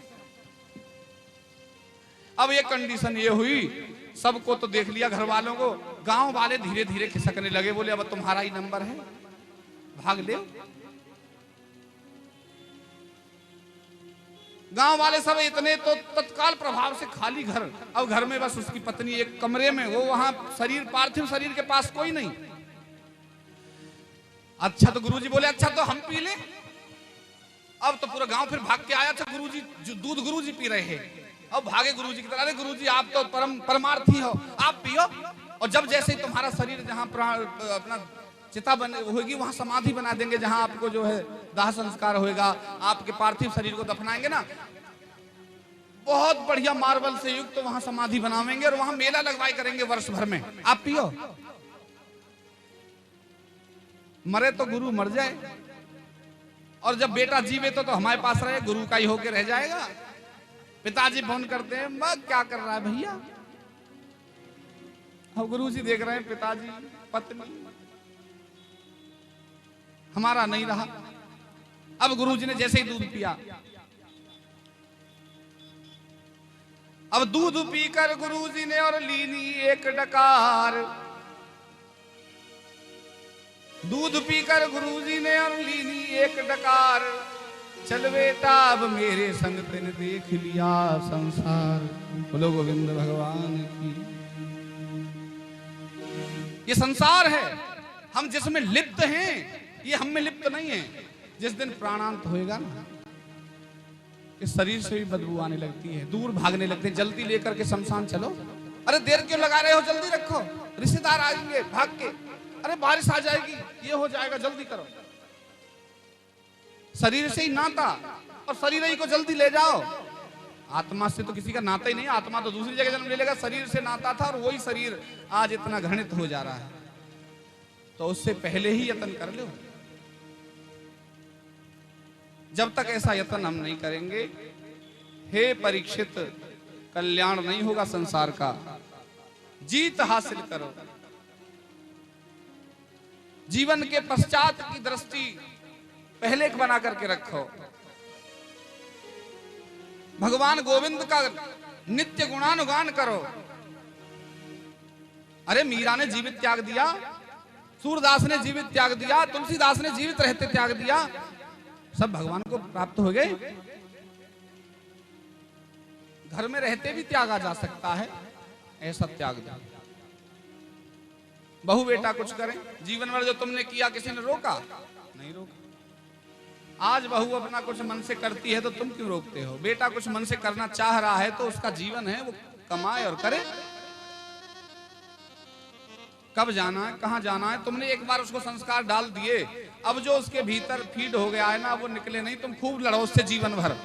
अब ये कंडीशन ये हुई, सबको तो देख लिया घर वालों को, गांव वाले धीरे धीरे खिसकने लगे, बोले अब तुम्हारा ही नंबर है, भाग ले। गांव वाले सब इतने तो तत्काल प्रभाव से खाली घर। अब घर में बस उसकी पत्नी एक कमरे में, वो वहां शरीर, पार्थिव शरीर के पास कोई नहीं। अच्छा तो गुरुजी बोले अच्छा तो हम पी ले। अब तो पूरा गांव फिर भाग के आया। अच्छा गुरुजी जो दूध गुरुजी पी रहे हैं, अब भागे गुरुजी की तरह, अरे गुरुजी आप तो परमार्थी हो, आप पियो। और जब जैसे ही तुम्हारा शरीर जहां अपना चिता बने होगी, वहां समाधि बना देंगे, जहां आपको जो है दाह संस्कार होएगा, आपके पार्थिव शरीर को दफनाएंगे ना, बहुत बढ़िया मार्बल से युक्त तो वहां समाधि बनावेंगे और वहां मेला लगवाई करेंगे वर्ष भर में, आप पियो। मरे तो गुरु मर जाए, और जब बेटा जीवे तो हमारे पास रहे, गुरु का ही होके रह जाएगा। पिताजी फोन करते हैं, मैं क्या कर रहा है भैया। अब गुरुजी देख रहे हैं पिताजी पत्नी हमारा नहीं रहा। अब गुरुजी ने जैसे ही दूध पिया, अब दूध पीकर गुरुजी ने और लीनी एक डकार, दूध पीकर गुरुजी ने और लीनी एक डकार, चल बेटा अब मेरे संग तेने देख लिया संसार। बोलो गोविंद भगवान की। ये संसार है, हम जिसमें लिप्त हैं, ये हम में लिप्त नहीं है। जिस दिन प्राणांत होएगा ना, इस शरीर से भी बदबू आने लगती है, दूर भागने लगते हैं। जल्दी लेकर के शमशान चलो। अरे देर क्यों लगा रहे हो, जल्दी रखो, रिश्तेदार आएंगे भाग के, अरे बारिश आ जाएगी, ये हो जाएगा, जल्दी करो। शरीर से ही नाता, और शरीर ही को जल्दी ले जाओ। आत्मा से तो किसी का नाता ही नहीं, आत्मा तो दूसरी जगह जन्म ले लेगा। शरीर से नाता था, और वही शरीर आज इतना घृणित हो जा रहा है, तो उससे पहले ही यत्न कर लो। जब तक ऐसा यत्न हम नहीं करेंगे, हे परीक्षित, कल्याण नहीं होगा संसार का। जीत हासिल करो, जीवन के पश्चात की दृष्टि पहले बना करके रखो। भगवान गोविंद का नित्य गुणानुगान करो। अरे मीरा ने जीवित त्याग दिया, सूरदास ने जीवित त्याग दिया, तुलसीदास ने जीवित रहते त्याग दिया, सब भगवान को प्राप्त हो गए। घर में रहते भी त्यागा जा सकता है, ऐसा त्याग दो। बहू बेटा कुछ करें, जीवन भर जो तुमने किया किसी ने रोका नहीं? रोका। आज बहू अपना कुछ मन से करती है तो तुम क्यों रोकते हो? बेटा कुछ मन से करना चाह रहा है तो उसका जीवन है, वो कमाए और करे। कब जाना है, कहां जाना है, तुमने एक बार उसको संस्कार डाल दिए, अब जो उसके भीतर फीड हो गया है ना, वो निकले नहीं। तुम खूब लड़ो उससे जीवन भर,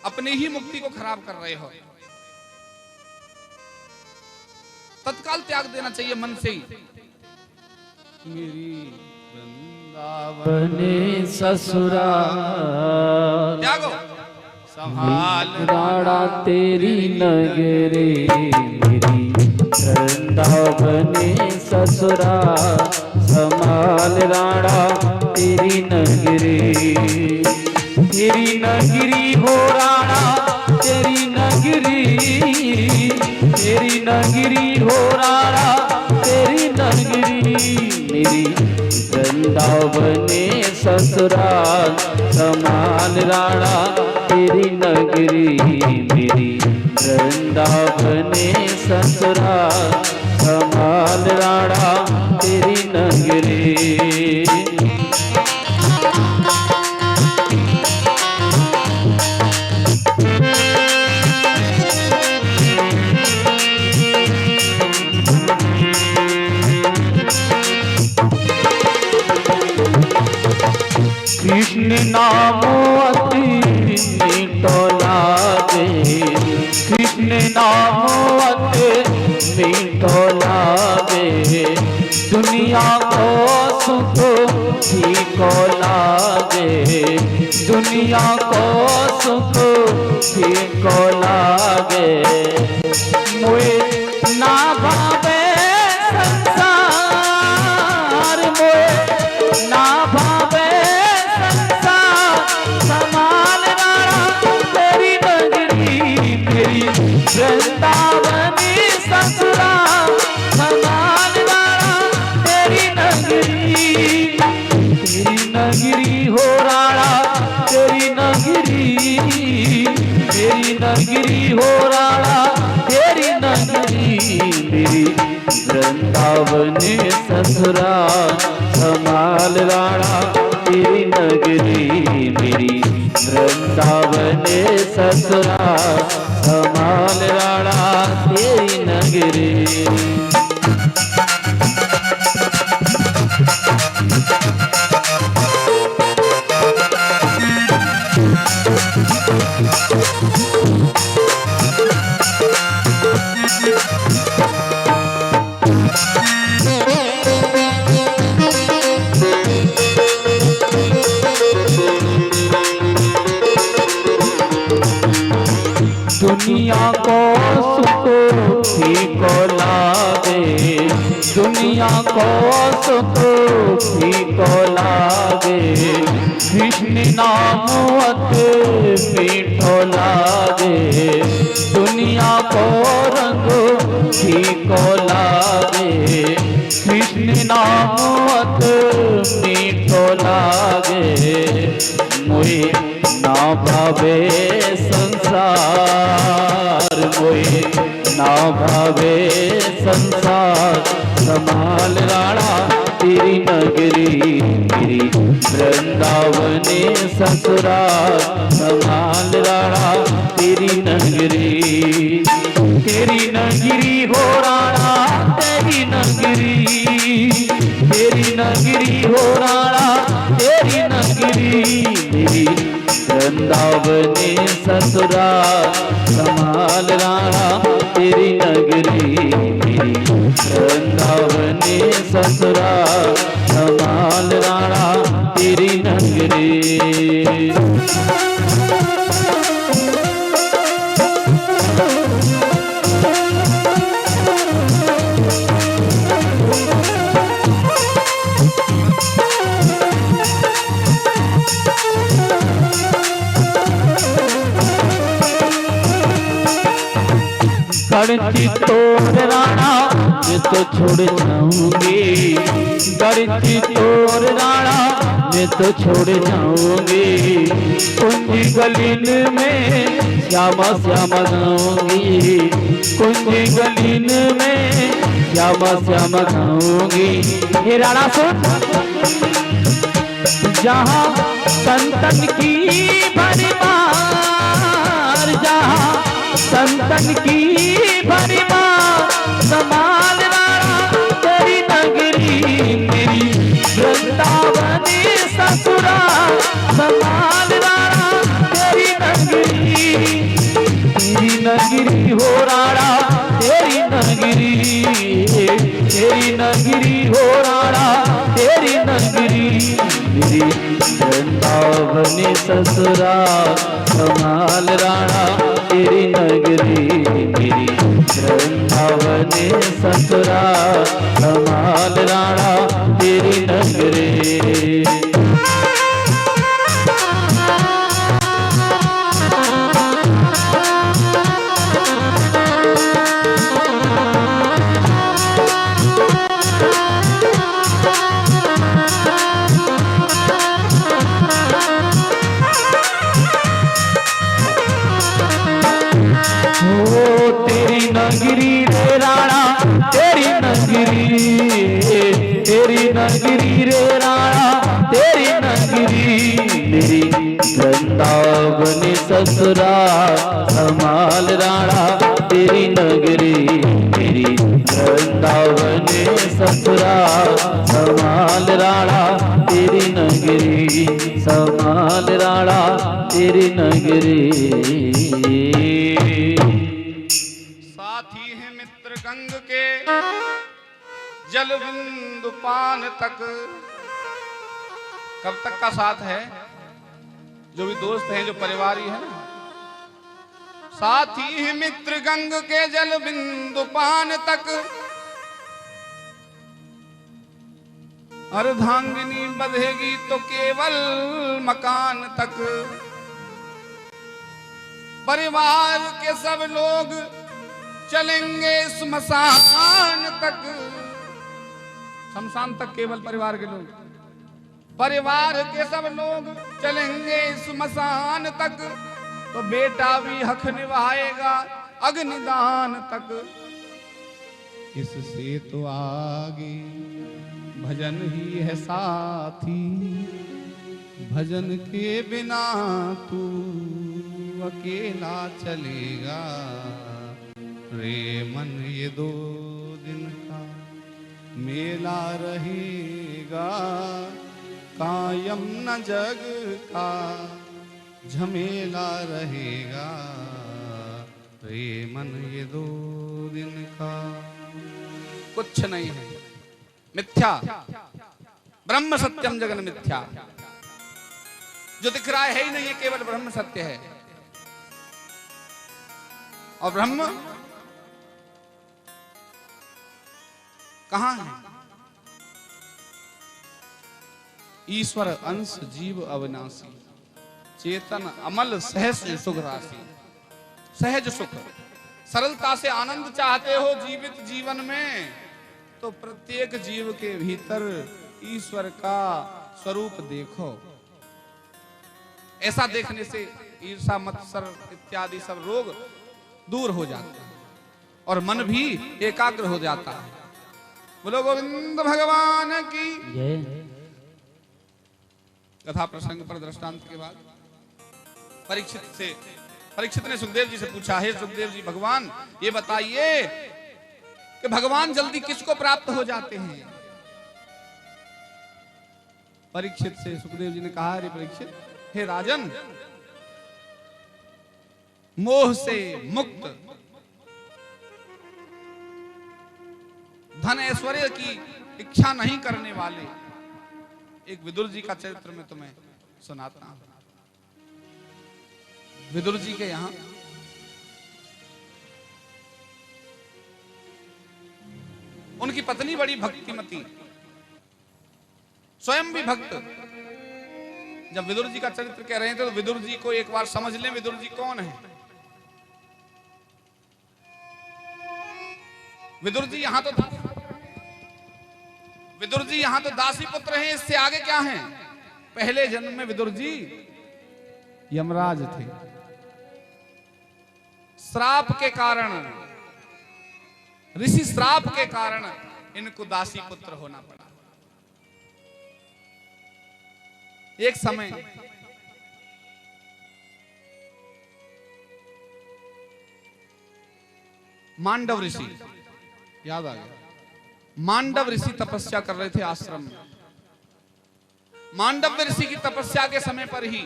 अपनी ही मुक्ति को खराब कर रहे हो। तत्काल त्याग देना चाहिए मन से ही। मेरी बने ससुराल त्यागो, संभाल राणा तेरी नगरी, मेरी वृंदावने ससुराल, संभाल राणा तेरी नगरी। तेरी नगरी हो राणा, तेरी नगरी, तेरी नगरी हो राणा, तेरी नगरी, मेरी वृंदावने ससुराल, संभाल राणा तेरी नगरी, मेरी वृंदावने ससुराल, संभाल राणा तेरी नगरी। कृष्ण नाम अति मीठो लागे, कृष्ण नाम अति मीठो लागे, दुनिया को सुख ठीक लागे, दुनिया को सुख फीको लागे मोए ना भावे संसार मोए ना भावे संसार समान राणा तेरी नगरी तेरी वृंदावनी ससुराल समान राणा तेरी नगरी हो राणा तेरी नगरी हो राणा तेरी नगरी मेरी वृंदावनी ससुराल संभाल राणा तेरी नगरी मेरी वृंदावनी ससुराल संभाल राणा तेरी नगरी। दुनिया को सुख फीको लागे दुनिया को सुख फीको लागे कृष्ण नाम अति मीठो लागे दुनिया को रंग फीको लागे कृष्ण नाम अति मीठो लागे मोए ना भावे संसार मोए ना भावे संसार संभाल राणा तेरी नगरी मेरी वृंदावनी ससुराल संभाल राणा तेरी नगरी हो राणा तेरी नगरी हो राणा तेरी नगरी मेरी वृंदावनी ससुराल संभाल राणा तेरी नगरी मेरी वृंदावनी ससुराल संभाल राणा तेरी नगरी। गढ़ती तोर राणा मैं तो छोड़ जाऊंगी गढ़ती तोर राणा मैं तो छोड़ जाऊंगी कुंजी गलीन में श्यामा श्यामा गाऊंगी कुंजी गलीन में श्यामा श्यामा गाऊंगी। हे राणा सुन जहाँ संतन की भरमार जहाँ संतन की भरिमा संभाल राणा तेरी नगरी मेरी वृंदावनी ससुराल संभाल राणा तेरी नगरी हो राणा तेरी नगरी हो राणा तेरी नगरी मेरी वृंदावनी ससुराल संभाल राणा तेरी नगरी मेरी वृंदावनी ससुराल संभाल राणा तेरी नगरी। तेरी नगरी रे राणा तेरी नगरी रे राणा तेरी नगरी मेरी वृंदावनी ससुराल संभाल राणा तेरी नगरी मेरी वृंदावनी ससुराल संभाल राणा तेरी नगरी संभाल राणा तेरी नगरी। गंग के जल बिंदु पान तक कब तक का साथ है जो भी दोस्त हैं, जो परिवारी है ना, साथी है मित्र गंग के जल बिंदु पान तक, अर्धांगिनी बधेगी तो केवल मकान तक, परिवार के सब लोग चलेंगे स्मशान तक, शमशान तक केवल परिवार के लोग, परिवार के सब लोग चलेंगे स्मशान तक, तो बेटा भी हक निभाएगा अग्निदान तक, इससे तो आगे भजन ही है साथी, भजन के बिना तू अकेला चलेगा, रे मन ये 2 दिन का मेला रहेगा, कायम न जग का झमेला रहेगा, रे मन ये 2 दिन का। कुछ नहीं है, मिथ्या, ब्रह्म सत्यम जगन मिथ्या, जो दिख रहा है ही नहीं है, केवल ब्रह्म सत्य है। और ब्रह्म कहां है? ईश्वर अंश जीव अविनाशी, चेतन अमल सहज सुख राशि, सहज सुख, सरलता से आनंद चाहते हो जीवित जीवन में, तो प्रत्येक जीव के भीतर ईश्वर का स्वरूप देखो। ऐसा देखने से ईर्षा मत्सर इत्यादि सब रोग दूर हो जाता है और मन भी एकाग्र हो जाता है। बोलो गोविंद भगवान की जय। कथा प्रसंग पर दृष्टांत के बाद परीक्षित ने सुखदेव जी से पूछा, हे सुखदेव जी, भगवान ये बताइए कि भगवान जल्दी किसको प्राप्त हो जाते हैं? परीक्षित से सुखदेव जी ने कहा, अरे परीक्षित, हे राजन, मोह से मुक्त, धन ऐश्वर्य की इच्छा नहीं करने वाले एक विदुर जी का चरित्र में तुम्हें सुनाता हूं। विदुर जी के यहां उनकी पत्नी बड़ी भक्तिमती, स्वयं भी भक्त। जब विदुर जी का चरित्र कह रहे थे तो विदुर जी को एक बार समझ लें, विदुर जी कौन है। विदुर जी यहां तो दासी पुत्र हैं, इससे आगे क्या हैं? पहले जन्म में विदुर जी यमराज थे, श्राप के कारण, ऋषि श्राप के कारण इनको दासी पुत्र होना पड़ा। एक समय मांडव ऋषि, याद आ गया, मांडव ऋषि तपस्या कर रहे थे आश्रम में। मांडव ऋषि की तपस्या के समय पर ही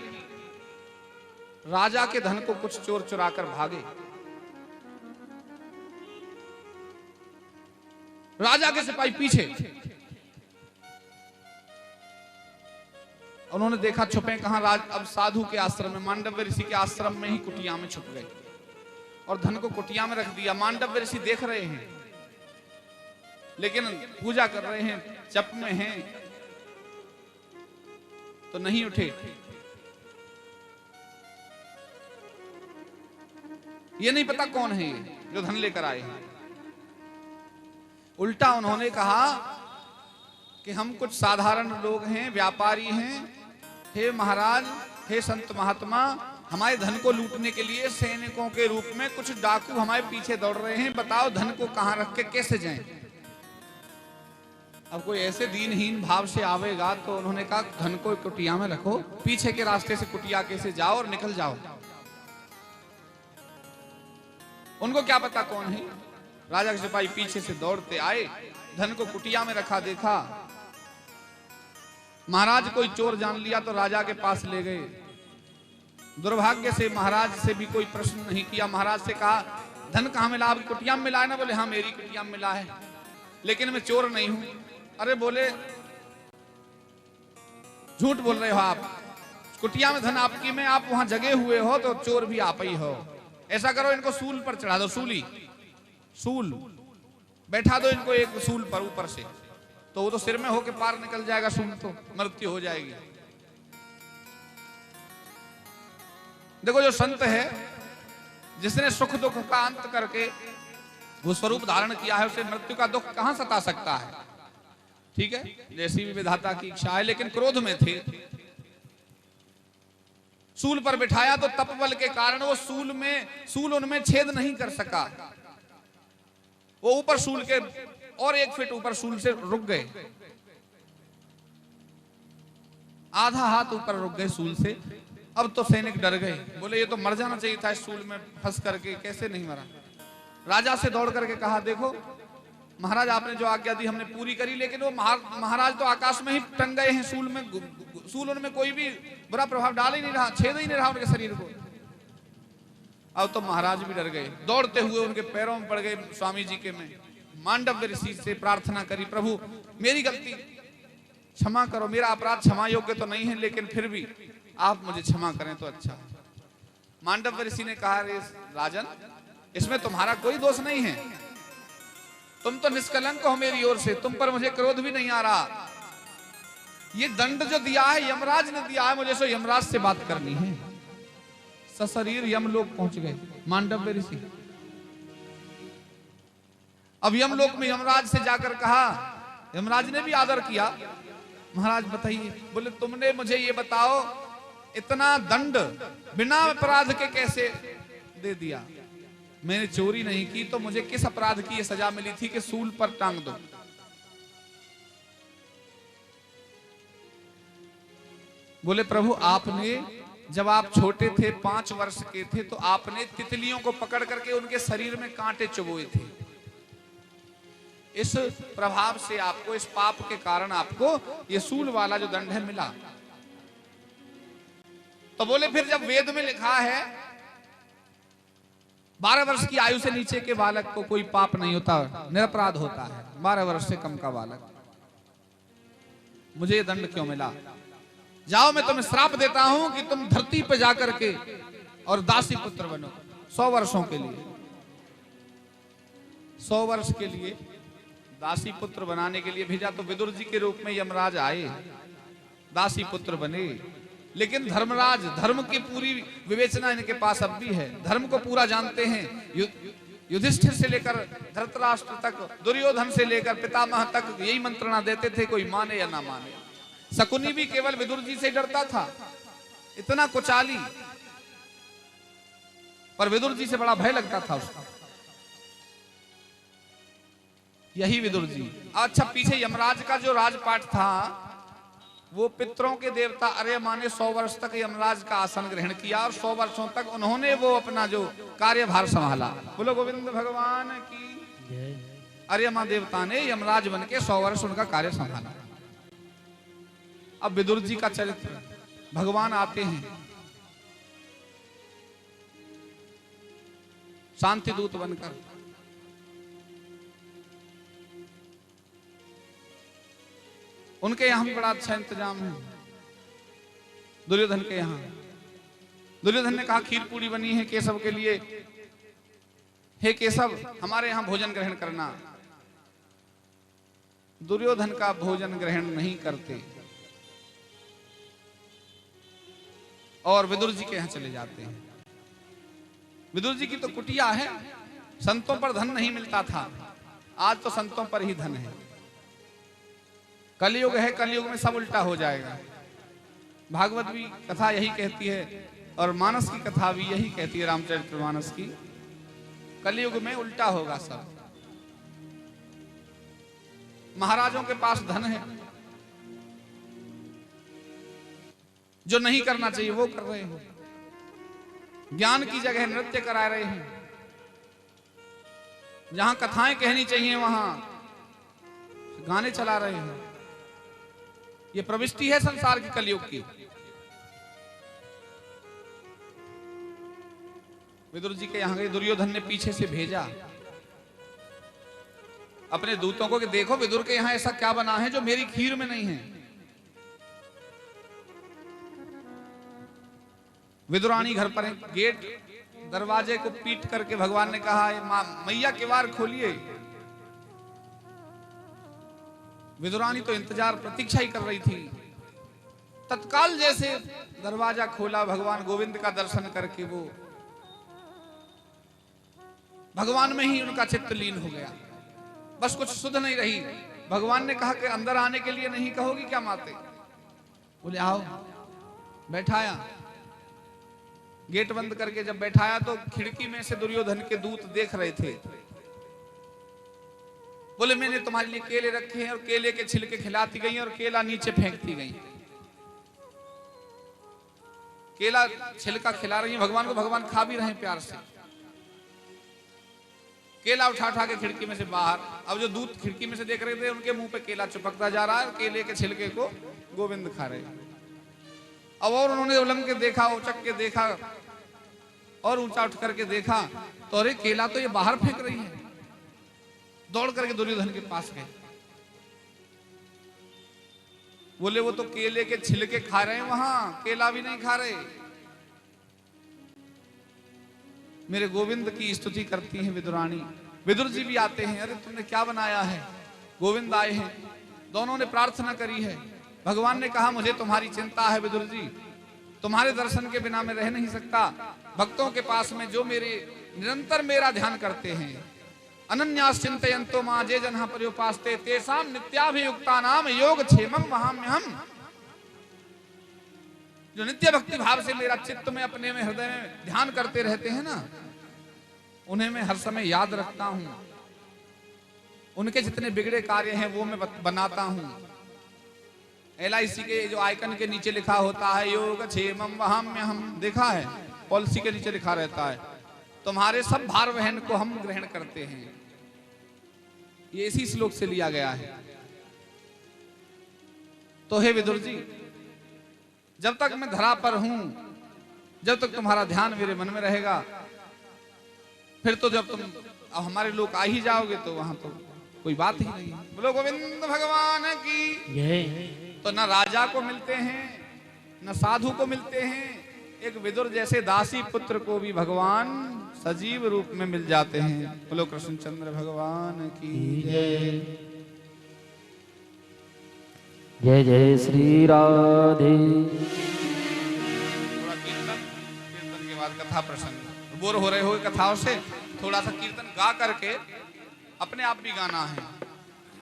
राजा के धन को कुछ चोर चुरा कर भागे। राजा के सिपाही पीछे, उन्होंने देखा छुपे कहां, अब साधु के आश्रम में, मांडव ऋषि के आश्रम में ही कुटिया में छुप गए और धन को कुटिया में रख दिया। मांडव ऋषि देख रहे हैं, लेकिन पूजा कर रहे हैं, जप में हैं, तो नहीं उठे। ये नहीं पता कौन है ये जो धन लेकर आए हैं। उल्टा उन्होंने कहा कि हम कुछ साधारण लोग हैं, व्यापारी हैं, हे महाराज, हे संत महात्मा, हमारे धन को लूटने के लिए सैनिकों के रूप में कुछ डाकू हमारे पीछे दौड़ रहे हैं, बताओ धन को कहां रख के कैसे जाएं। अब कोई ऐसे दीनहीन भाव से आवेगा तो उन्होंने कहा धन को कुटिया में रखो, पीछे के रास्ते से कुटिया कैसे जाओ और निकल जाओ। उनको क्या पता कौन है। राजा के सिपाही पीछे से दौड़ते आए, धन को कुटिया में रखा देखा। महाराज कोई चोर जान लिया तो राजा के पास ले गए। दुर्भाग्य से महाराज से भी कोई प्रश्न नहीं किया। महाराज से कहा धन कहां मिला? आपकी कुटिया में मिला है ना? बोले हाँ मेरी कुटिया में मिला है, लेकिन मैं चोर नहीं हूं। अरे बोले झूठ बोल रहे हो आप, कुटिया में धन आपकी में, आप वहां जगे हुए हो तो चोर भी आप ही हो। ऐसा करो, इनको सूल पर चढ़ा दो, सूल बैठा दो इनको एक सूल पर ऊपर से, तो वो तो सिर में होके पार निकल जाएगा सूल, तो मृत्यु हो जाएगी। देखो जो संत है, जिसने सुख दुख का अंत करके वो स्वरूप धारण किया है, उसे मृत्यु का दुख कहां सता सकता है। ठीक है, जैसी भी विधाता की इच्छा है, लेकिन क्रोध में थे, सूल पर बिठाया तो तप बल के कारण वो सूल उनमें छेद नहीं कर सका। वो ऊपर सूल के और 1 फीट ऊपर सूल से रुक गए, आधा हाथ ऊपर रुक गए सूल से। अब तो सैनिक डर गए, बोले ये तो मर जाना चाहिए था इस सूल में फंस करके, कैसे नहीं मरा। राजा से दौड़ करके कहा, देखो महाराज आपने जो आज्ञा दी हमने पूरी करी, लेकिन वो महाराज तो आकाश में ही टंग गए हैं सूल में, सूल उनमें कोई भी बुरा प्रभाव डाल ही नहीं रहा, छेद ही नहीं रहा उनके शरीर को। अब तो महाराज भी डर गए, दौड़ते हुए उनके पैरों में पड़ गए स्वामी जी के में। मांडव्य ऋषि से प्रार्थना करी, प्रभु मेरी गलती क्षमा करो, मेरा अपराध क्षमा योग्य तो नहीं है, लेकिन फिर भी आप मुझे क्षमा करें तो अच्छा है। मांडव्य ऋषि ने कहा, राजन इसमें तुम्हारा कोई दोष नहीं है, तुम तो निष्कलंक हो मेरी ओर से, तुम पर मुझे क्रोध भी नहीं आ रहा। ये दंड जो दिया है यमराज ने दिया है, मुझे सो यमराज से बात करनी है। सशरीर यमलोक पहुंच गए मांडव्य ऋषि। अब यमलोक में यमराज से जाकर कहा, यमराज ने भी आदर किया, महाराज बताइए। बोले तुमने मुझे ये बताओ, इतना दंड बिना अपराध के कैसे दे दिया। मैंने चोरी नहीं की, तो मुझे किस अपराध की ये सजा मिली थी कि सूल पर टांग दो। बोले प्रभु आपने, जब आप छोटे थे 5 वर्ष के थे, तो आपने तितलियों को पकड़ करके उनके शरीर में कांटे चुभोए थे। इस प्रभाव से आपको, इस पाप के कारण आपको ये सूल वाला जो दंड है मिला। तो बोले फिर जब वेद में लिखा है 12 वर्ष की आयु से नीचे के बालक को कोई पाप नहीं होता, निरपराध होता है, 12 वर्ष से कम का बालक, मुझे ये दंड क्यों मिला। जाओ मैं तुम्हें श्राप देता हूं कि तुम धरती पे जाकर के और दासी पुत्र बनो 100 वर्षों के लिए। 100 वर्ष के लिए दासी पुत्र बनाने के लिए भेजा। तो विदुर जी के रूप में यमराज आए, दासी पुत्र बने। लेकिन धर्मराज, धर्म की पूरी विवेचना इनके पास अब भी है, धर्म को पूरा जानते हैं। युधिष्ठिर से लेकर धृतराष्ट्र तक, दुर्योधन से लेकर पितामह तक यही मंत्रणा देते थे, कोई माने या ना माने। शकुनी भी केवल विदुर जी से डरता था, इतना कुचाली, पर विदुर जी से बड़ा भय लगता था उसका। यही विदुर जी। अच्छा, पीछे यमराज का जो राजपाट था, वो पितरों के देवता अर्यमा ने 100 वर्ष तक यमराज का आसन ग्रहण किया, और 100 वर्षों तक उन्होंने वो अपना जो कार्यभार संभाला। बोलो गोविंद भगवान की। अर्यमा देवता ने यमराज बन के 100 वर्ष उनका कार्य संभाला। अब विदुर जी का चरित्र, भगवान आते हैं शांति दूत बनकर, उनके यहां भी बड़ा अच्छा इंतजाम है। दुर्योधन के यहां, दुर्योधन ने कहा खीर पूरी बनी है केशव के लिए, हे केशव हमारे यहां भोजन ग्रहण करना। दुर्योधन का भोजन ग्रहण नहीं करते और विदुर जी के यहां चले जाते हैं। विदुर जी की तो कुटिया है, संतों पर धन नहीं मिलता था, आज तो संतों पर ही धन है। कलयुग है, कलयुग में सब उल्टा हो जाएगा। भागवत भी कथा यही कहती है और मानस की कथा भी यही कहती है, रामचरितमानस की। कलयुग में उल्टा होगा सब। महाराजों के पास धन है, जो नहीं करना चाहिए वो कर रहे हैं। ज्ञान की जगह नृत्य करा रहे हैं, जहां कथाएं कहनी चाहिए वहां गाने चला रहे हैं। ये प्रविष्टि है संसार की, कलयुग की। विदुर जी के यहां गए, दुर्योधन ने पीछे से भेजा अपने दूतों को कि देखो विदुर के यहां ऐसा क्या बना है जो मेरी खीर में नहीं है। विदुरानी घर पर गेट दरवाजे को पीट करके भगवान ने कहा, मैया किवाड़ खोलिए। विदुरानी तो इंतजार प्रतीक्षा ही कर रही थी। तत्काल जैसे दरवाजा खोला, भगवान गोविंद का दर्शन करके वो भगवान में ही उनका चित्त लीन हो गया। बस कुछ सुध नहीं रही। भगवान ने कहा कि अंदर आने के लिए नहीं कहोगी क्या माते? बोले आओ। बैठाया, गेट बंद करके जब बैठाया तो खिड़की में से दुर्योधन के दूत देख रहे थे। बोले मैंने तुम्हारे लिए केले रखे हैं और केले के छिलके खिलाती गई और केला नीचे फेंकती गई। केला छिलका खिला रही है भगवान को, भगवान खा भी रहे हैं प्यार से। केला उठा उठा के खिड़की में से बाहर। अब जो दूत खिड़की में से देख रहे थे उनके मुंह पे केला चिपकता जा रहा है, केले के छिलके को गोविंद खा रहे। अब और उन्होंने उलम के देखा, उचक के देखा और ऊंचा उठ करके देखा तो अरे केला तो ये बाहर फेंक रही है। दौड़ करके दुर्योधन के पास गए। बोले वो तो केले के छिलके खा रहे हैं, वहां केला भी नहीं खा रहे। मेरे गोविंद की स्तुति करती हैं विदुरानी। विदुर जी भी आते हैं, अरे तुमने क्या बनाया है? गोविंद आए हैं, दोनों ने प्रार्थना करी है। भगवान ने कहा मुझे तुम्हारी चिंता है विदुर जी, तुम्हारे दर्शन के बिना मैं रह नहीं सकता। भक्तों के पास में जो मेरे निरंतर मेरा ध्यान करते हैं, अनन्यास चिंतयन्तो मां जे जनः पर्युपास्ते तेषां नित्याभियुक्तानां योगक्षेमं वहाम्यहम्। जो नित्य भक्ति भाव से मेरा चित्त में अपने में हृदय में ध्यान करते रहते हैं ना, उन्हें मैं हर समय याद रखता हूं। उनके जितने बिगड़े कार्य हैं वो मैं बनाता हूं। LIC के जो आइकन के नीचे लिखा होता है योगक्षेमं वहाम्यहम्, देखा है? पॉलिसी के नीचे लिखा रहता है तुम्हारे सब भार वहन को हम ग्रहण करते हैं। ये इसी श्लोक से लिया गया है। तो हे विदुर जी, जब तक मैं धरा पर हूं, जब तक तुम्हारा ध्यान मेरे मन में रहेगा, फिर तो जब तुम हमारे लोग आ ही जाओगे तो वहां तो कोई बात ही नहीं। बोलो गोविंद भगवान की। तो न राजा को मिलते हैं न साधु को मिलते हैं, एक विदुर जैसे दासी पुत्र को भी भगवान सजीव रूप में मिल जाते हैं। बोलो कृष्णचंद्र भगवान की जय। जय जय श्री राधे। थोड़ा कीर्तन के बाद कथा प्रसंग। बोर हो रहे हो कथाओं से, थोड़ा सा कीर्तन गा करके अपने आप भी गाना है।